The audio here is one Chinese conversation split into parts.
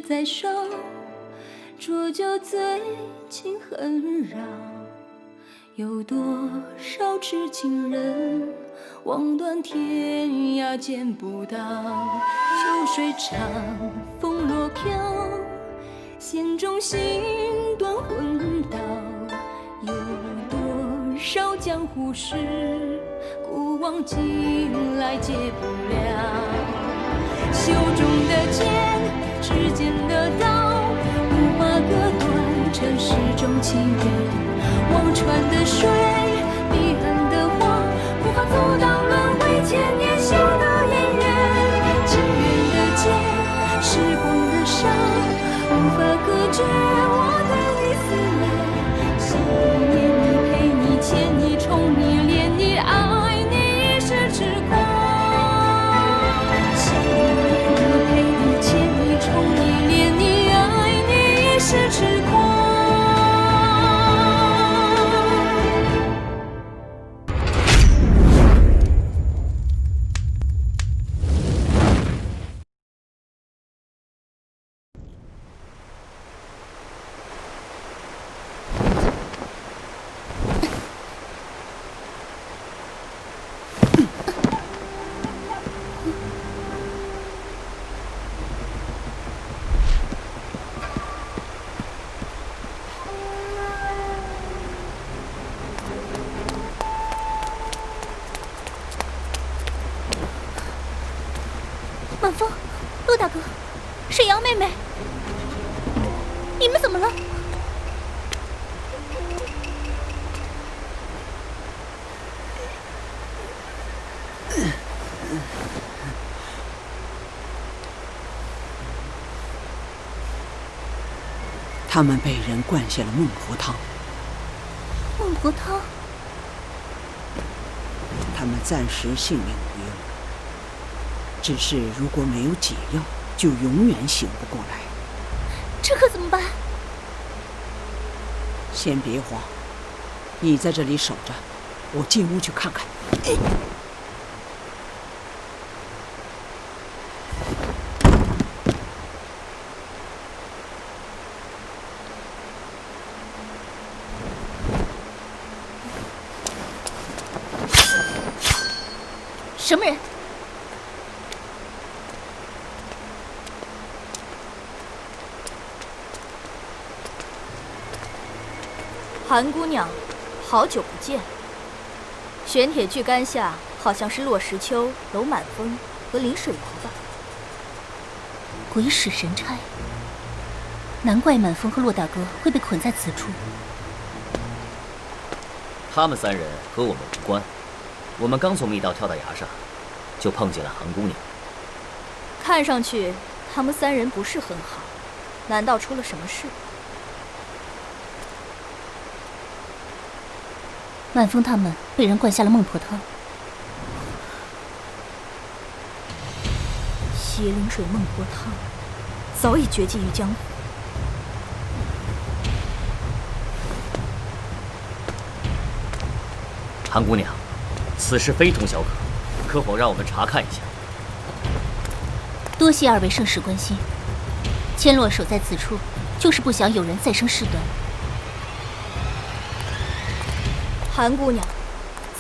在手，浊酒醉，情恨扰。有多少痴情人，望断天涯见不到。秋水长，风落飘，弦中心断魂道。有多少江湖事，古往今来解不了。袖中的剑，指尖的刀，无法割断尘世中情缘。忘川的水，彼岸的花，无法阻挡轮回千年修的姻缘。情缘的劫，时光的伤，无法隔绝我对你思念。想念你，陪你，牵你，宠你，恋你，爱你，是痴狂。想念你，陪你，牵你，宠你，恋你，爱你，是痴狂。满风，陆大哥，沈阳妹妹，你们怎么了？他们被人灌下了孟婆汤。孟婆汤？他们暂时性命无忧，只是如果没有解药，就永远醒不过来。这可怎么办？先别慌，你在这里守着，我进屋去看看。什么人？韩姑娘，好久不见。玄铁炬杆下，好像是洛石秋、楼满风和林水瑶吧？鬼使神差，难怪满风和骆大哥会被捆在此处。他们三人和我们无关。我们刚从密道跳到崖上，就碰见了韩姑娘。看上去他们三人不是很好，难道出了什么事？满风他们被人灌下了孟婆汤。邪灵水孟婆汤早已绝迹于江湖。韩姑娘，此事非同小可，可否让我们查看一下？多谢二位圣使关心。千洛守在此处，就是不想有人再生事端。韩姑娘，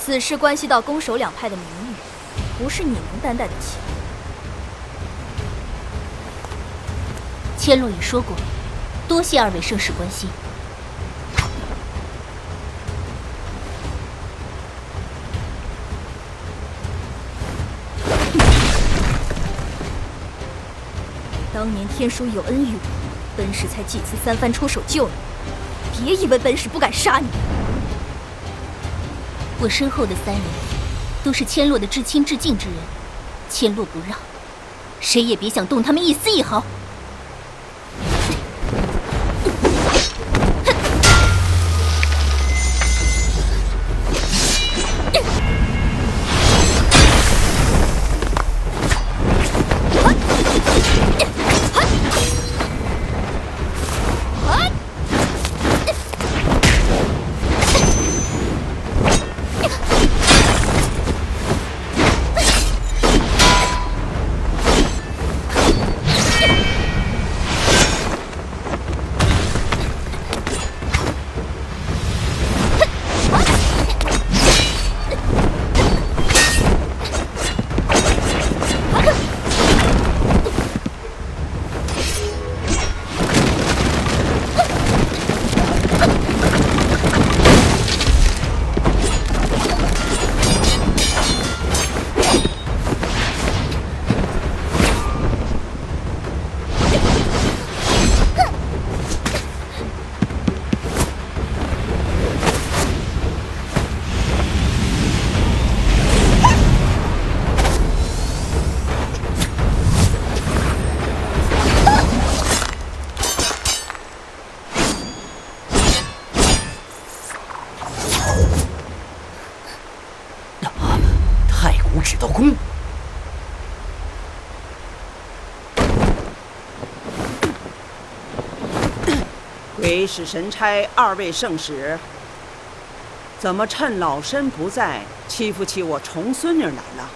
此事关系到攻守两派的名誉，不是你能担待得起。千洛已说过，多谢二位圣使关心。当年天书有恩于我，本使才几次三番出手救你，别以为本使不敢杀你。我身后的三人都是千洛的至亲至敬之人，千洛不让，谁也别想动他们一丝一毫。使的功。鬼使神差二位圣使，怎么趁老身不在，欺负起我重孙女来了？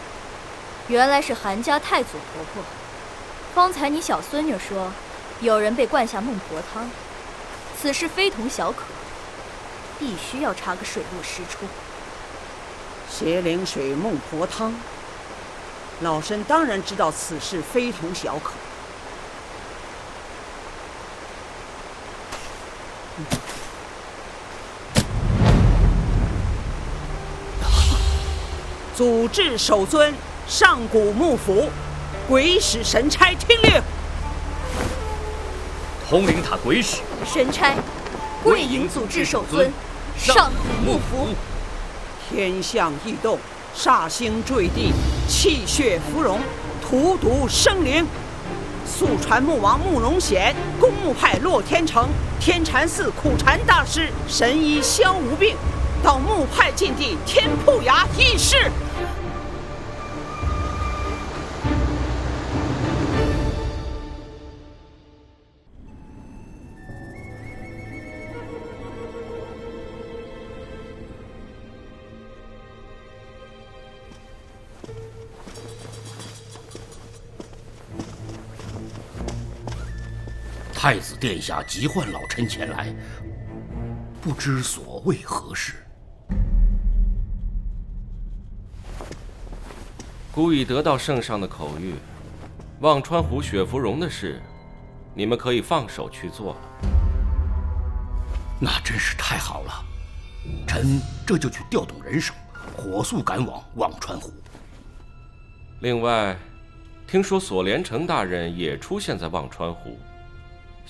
原来是韩家太祖婆婆。方才你小孙女说，有人被灌下孟婆汤，此事非同小可，必须要查个水落石出。邪灵水孟婆汤，老身当然知道此事非同小可。祖制首尊上古幕府，鬼使神差听令。通灵塔鬼使神差，跪迎祖制首尊上古幕府。天象异动，煞星坠地，气血芙蓉，荼毒生灵。速传木王慕容显，公墓派洛天成，天禅寺苦禅大师，神医萧无病，到墓派禁地天铺崖议事。太子殿下急唤老臣前来，不知所谓何事。孤已得到圣上的口谕，忘川湖雪芙蓉的事，你们可以放手去做了。那真是太好了，臣这就去调动人手，火速赶往忘川湖。另外，听说索连成大人也出现在忘川湖。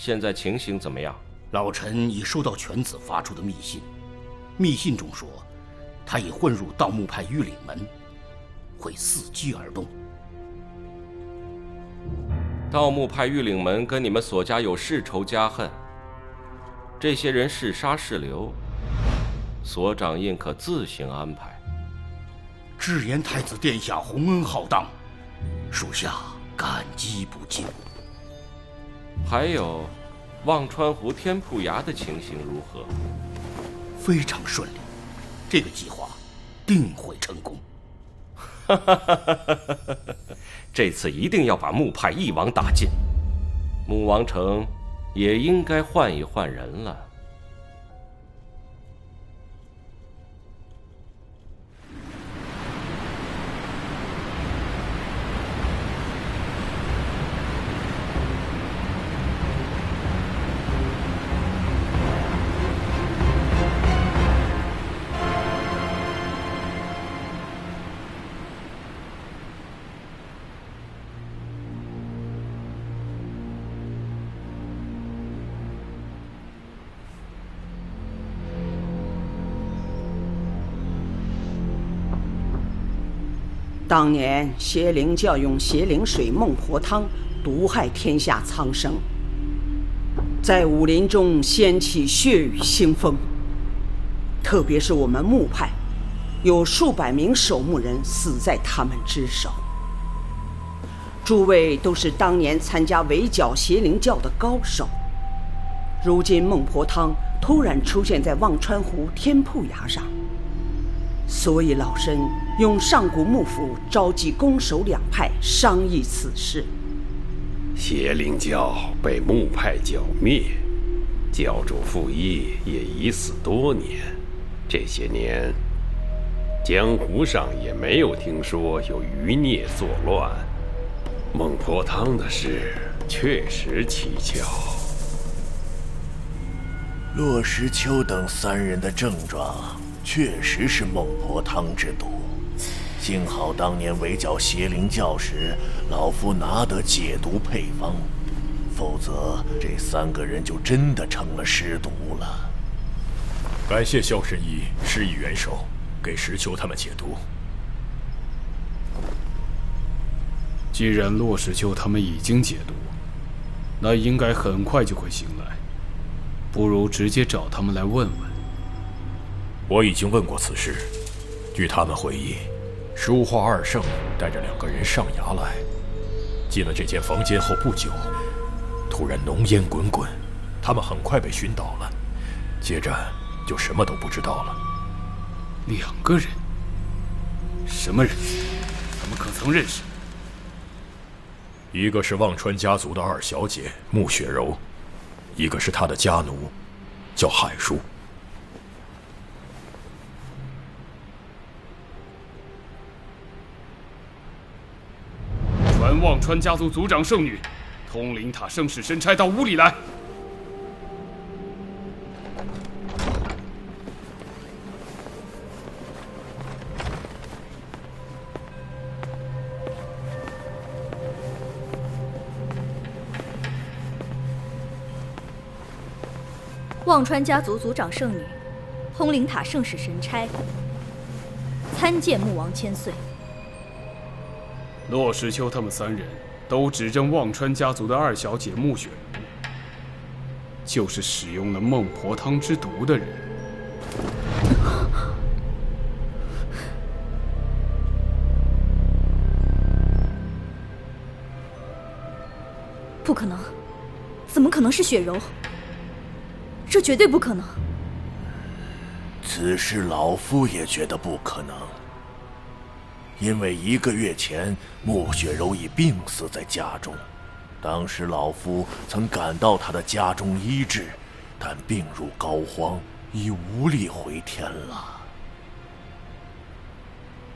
现在情形怎么样？老臣已收到犬子发出的密信，密信中说，他已混入盗墓派御领门，会伺机而动。盗墓派御领门跟你们索家有世仇家恨，这些人是杀是留，所长应可自行安排。直言太子殿下洪恩浩荡，属下感激不尽。还有，忘川湖天铺崖的情形如何？非常顺利，这个计划定会成功。这次一定要把木派一网打尽，穆王城也应该换一换人了。当年邪灵教用邪灵水孟婆汤毒害天下苍生，在武林中掀起血雨腥风。特别是我们木派，有数百名守墓人死在他们之手。诸位都是当年参加围剿邪灵教的高手，如今孟婆汤突然出现在忘川湖天铺崖上，所以老身用上古幕府召集攻守两派商议此事。邪灵教被木派剿灭，教主傅义也已死多年。这些年，江湖上也没有听说有余孽作乱。孟婆汤的事确实蹊跷。骆石秋等三人的症状确实是孟婆汤之毒，幸好当年围剿邪灵教时，老夫拿得解毒配方，否则这三个人就真的成了尸毒了。感谢萧神医施以援手，给石秋他们解毒。既然骆石秋他们已经解毒，那应该很快就会醒来，不如直接找他们来问问。我已经问过此事，据他们回忆，书画二圣带着2个人上衙来，进了这间房间后不久，突然浓烟滚滚，他们很快被熏倒了，接着就什么都不知道了。2个人？什么人？怎么可曾认识？一个是忘川家族的2小姐穆雪柔，一个是她的家奴，叫海叔。传忘川家族族长圣女，通灵塔圣使神差到屋里来。忘川家族族长圣女，通灵塔圣使神差，参见穆王千岁。骆石秋他们3人都指证忘川家族的2小姐穆雪柔，就是使用了孟婆汤之毒的人。不可能，怎么可能是雪柔？这绝对不可能。此事老夫也觉得不可能，因为1个月前穆雪柔已病死在家中，当时老夫曾赶到她的家中医治，但病入膏肓，已无力回天了。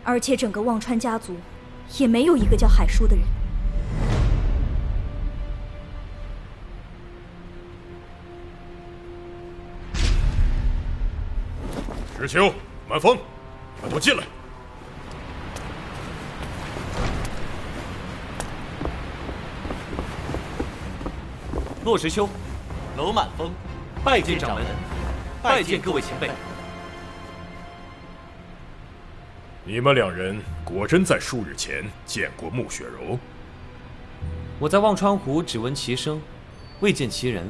而且整个忘川家族也没有一个叫海叔的人。石秋、满风，快都进来！骆石秋、娄满风，拜见掌门，拜见各位前辈。你们2人果真在数日前见过穆雪柔？我在忘川湖只闻其声，未见其人。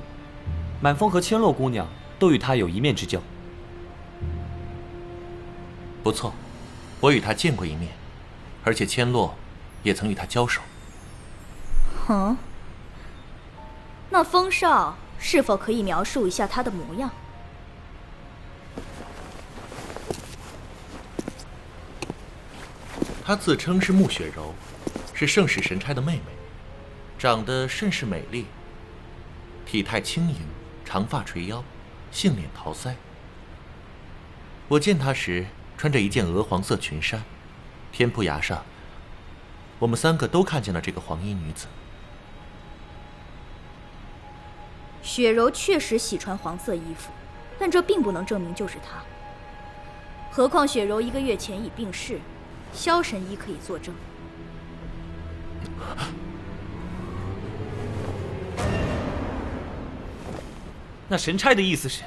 满风和千落姑娘都与她有一面之交。不错，我与他见过一面，而且千落也曾与他交手。那风少是否可以描述一下他的模样？她自称是穆雪柔，是圣使神差的妹妹，长得甚是美丽，体态轻盈，长发垂腰，杏脸桃腮。我见她时穿着一件鹅黄色裙衫，天铺崖上，我们3个都看见了这个黄衣女子。雪柔确实喜穿黄色衣服，但这并不能证明就是她。何况雪柔1个月前已病逝，萧神医可以作证。那神差的意思是，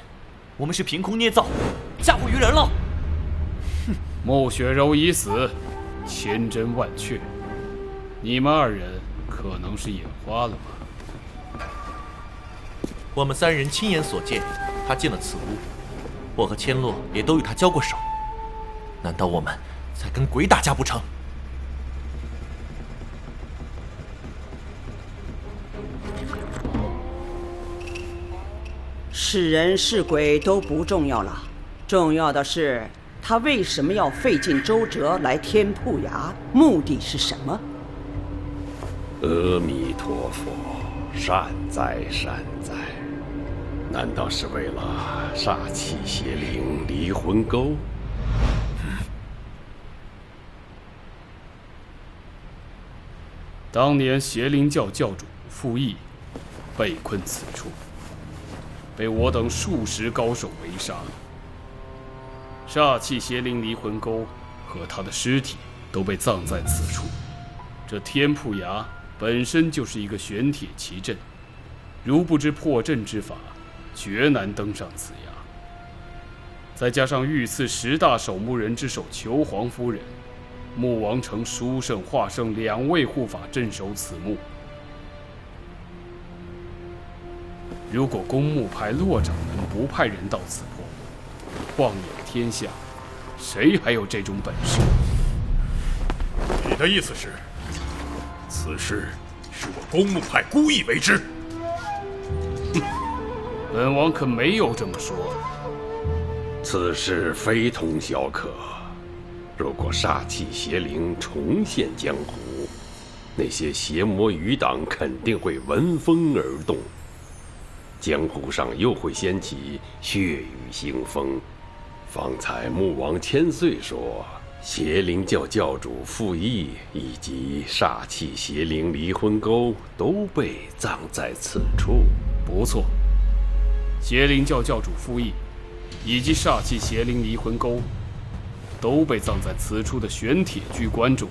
我们是凭空捏造，吓唬愚人了。穆雪柔已死，千真万确。你们2人可能是眼花了吧？我们3人亲眼所见，他进了此屋，我和千落也都与他交过手。难道我们在跟鬼打架不成？是人是鬼都不重要了，重要的是他为什么要费尽周折来天铺崖，目的是什么？阿弥陀佛，善哉善哉。难道是为了煞气邪灵离魂钩？当年邪灵教教主傅毅被困此处，被我等数十高手围杀。煞气邪灵离魂钩和他的尸体都被葬在此处。这天铺崖本身就是一个玄铁奇阵，如不知破阵之法，绝难登上此崖。再加上御赐10大守墓人之首裘黄夫人，穆王城书圣、华圣2位护法镇守此墓。如果公墓派骆掌门不派人到此破，旷野天下，谁还有这种本事？你的意思是，此事是我公墓派故意为之？本王可没有这么说。此事非同小可。如果煞气邪灵重现江湖，那些邪魔余党肯定会闻风而动，江湖上又会掀起血雨腥风。方才穆王千岁说，邪灵教教主傅毅以及煞气邪灵离魂沟都被葬在此处。不错，邪灵教教主傅毅以及煞气邪灵离魂沟都被葬在此处的玄铁巨棺中。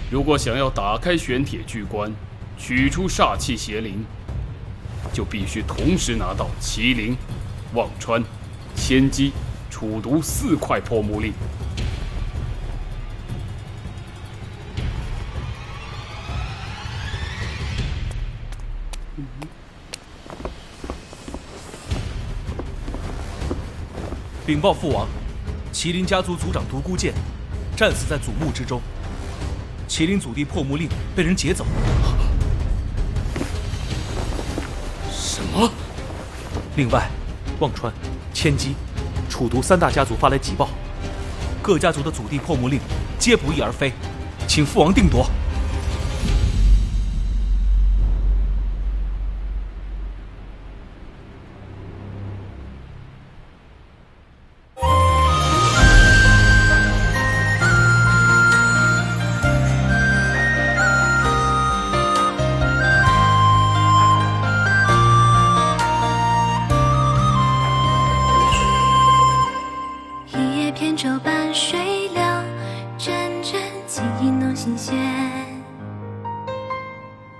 如果想要打开玄铁巨棺，取出煞气邪灵，就必须同时拿到麒麟、忘川、千机、楚毒4块破木令。禀报父王，麒麟家族族长独孤剑战死在祖墓之中，麒麟祖地破木令被人劫走。什么？另外，忘川、千机、楚毒3大家族发来急报，各家族的祖地破木令皆不翼而飞，请父王定夺。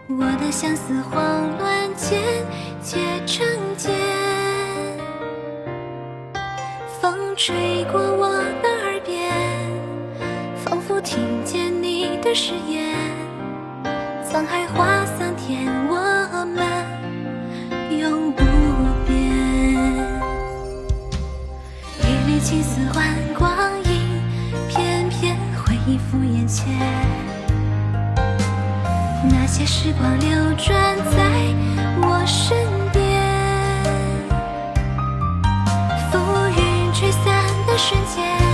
我的相思慌乱间皆成茧，风吹过我的耳边，仿佛听见你的誓言。沧海化桑田，我们永不变。一缕青丝换光阴，偏偏回忆浮眼前。那些时光流转在我身边，浮云吹散的瞬间。